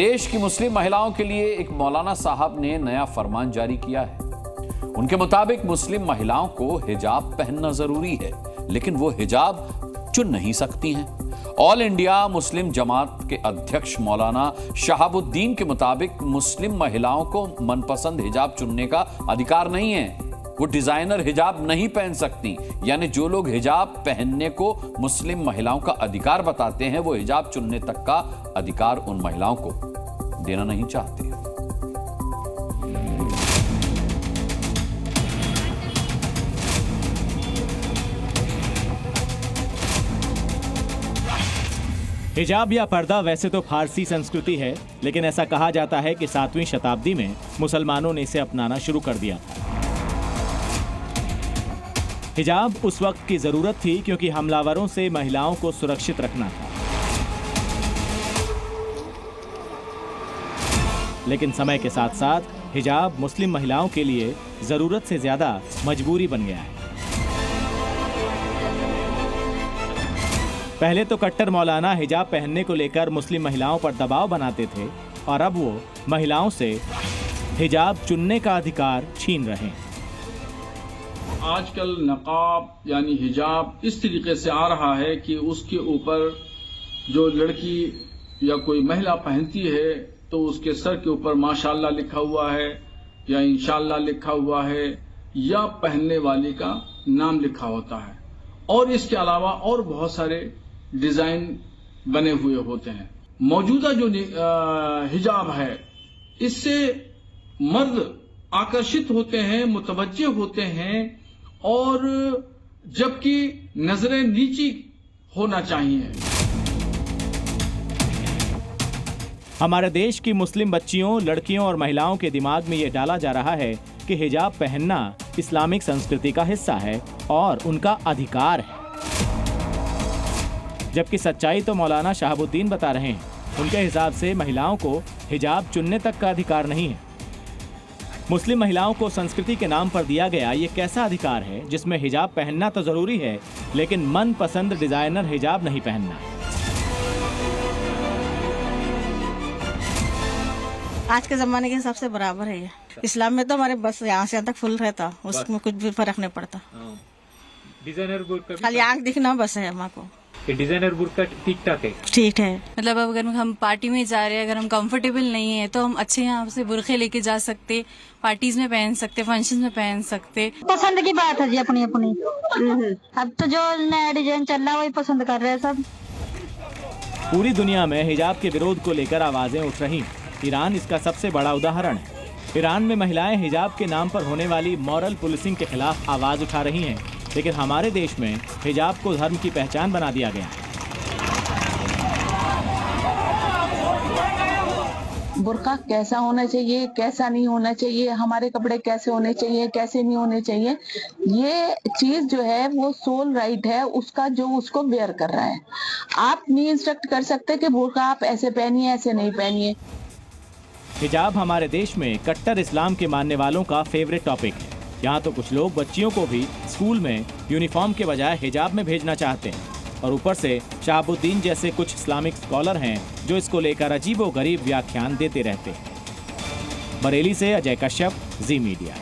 देश की मुस्लिम महिलाओं के लिए एक मौलाना साहब ने नया फरमान जारी किया है। उनके मुताबिक मुस्लिम महिलाओं को हिजाब पहनना जरूरी है, लेकिन वो हिजाब चुन नहीं सकती हैं। ऑल इंडिया मुस्लिम जमात के अध्यक्ष मौलाना शहाबुद्दीन के मुताबिक मुस्लिम महिलाओं को मनपसंद हिजाब चुनने का अधिकार नहीं है। वो डिजाइनर हिजाब नहीं पहन सकती, यानी जो लोग हिजाब पहनने को मुस्लिम महिलाओं का अधिकार बताते हैं, वो हिजाब चुनने तक का अधिकार उन महिलाओं को देना नहीं चाहते। हिजाब या पर्दा वैसे तो फारसी संस्कृति है, लेकिन ऐसा कहा जाता है कि 7वीं शताब्दी में मुसलमानों ने इसे अपनाना शुरू कर दिया था। हिजाब उस वक्त की जरूरत थी क्योंकि हमलावरों से महिलाओं को सुरक्षित रखना था। लेकिन समय के साथ साथ हिजाब मुस्लिम महिलाओं के लिए जरूरत से ज्यादा मजबूरी बन गया है। पहले तो कट्टर मौलाना हिजाब पहनने को लेकर मुस्लिम महिलाओं पर दबाव बनाते थे, और अब वो महिलाओं से हिजाब चुनने का अधिकार छीन रहे हैं। आजकल नकाब यानी हिजाब इस तरीके से आ रहा है कि उसके ऊपर जो लड़की या कोई महिला पहनती है तो उसके सर के ऊपर माशाअल्लाह लिखा हुआ है या इंशाअल्लाह लिखा हुआ है या पहनने वाली का नाम लिखा होता है, और इसके अलावा और बहुत सारे डिजाइन बने हुए होते हैं। मौजूदा जो हिजाब है, इससे मर्द आकर्षित होते हैं, मुतवज्जे होते हैं, और जबकि नजरें नीची होना चाहिए। हमारे देश की मुस्लिम बच्चियों, लड़कियों और महिलाओं के दिमाग में यह डाला जा रहा है कि हिजाब पहनना इस्लामिक संस्कृति का हिस्सा है और उनका अधिकार है, जबकि सच्चाई तो मौलाना शहाबुद्दीन बता रहे हैं। उनके हिसाब से महिलाओं को हिजाब चुनने तक का अधिकार नहीं है। मुस्लिम महिलाओं को संस्कृति के नाम पर दिया गया ये कैसा अधिकार है जिसमें हिजाब पहनना तो जरूरी है, लेकिन मनपसंद डिजाइनर हिजाब नहीं पहनना। आज के जमाने के हिसाब से बराबर है ये। इस्लाम में तो हमारे बस यहाँ से यहाँ तक फुल रहता, उसमें कुछ भी फर्क नहीं पड़ता। डिजाइनर खाली आँख दिखना बस है हमारे को। डिजाइनर बुर्का ठीक ठाक है, ठीक है। मतलब अगर हम पार्टी में जा रहे हैं, अगर हम कंफर्टेबल नहीं है तो हम अच्छे यहाँ से बुरखे लेके जा सकते, पार्टीज में पहन सकते, फंक्शन में पहन सकते। पसंद की बात है जी, अपनी अपनी। अब तो जो नया डिजाइन चल रहा है वही पसंद कर रहे हैं सब। पूरी दुनिया में हिजाब के विरोध को लेकर आवाजें उठ रही। ईरान इसका सबसे बड़ा उदाहरण है। ईरान में महिलाएं हिजाब के नाम पर होने वाली मॉरल पुलिसिंग के खिलाफ आवाज उठा रही हैं, लेकिन हमारे देश में हिजाब को धर्म की पहचान बना दिया गया। बुर्का कैसा होना चाहिए, कैसा नहीं होना चाहिए, हमारे कपड़े कैसे होने चाहिए, कैसे नहीं होने चाहिए, ये चीज जो है वो सोल राइट है उसका, जो उसको बेयर कर रहा है। आप नहीं इंस्ट्रक्ट कर सकते कि बुर्का आप ऐसे पहनिए, ऐसे नहीं पहनिए। हिजाब हमारे देश में कट्टर इस्लाम के मानने वालों का फेवरेट टॉपिक है। यहाँ तो कुछ लोग बच्चियों को भी स्कूल में यूनिफॉर्म के बजाय हिजाब में भेजना चाहते हैं, और ऊपर से शहाबुद्दीन जैसे कुछ इस्लामिक स्कॉलर हैं जो इसको लेकर अजीबोगरीब व्याख्यान देते रहते हैं। बरेली से अजय कश्यप, जी मीडिया।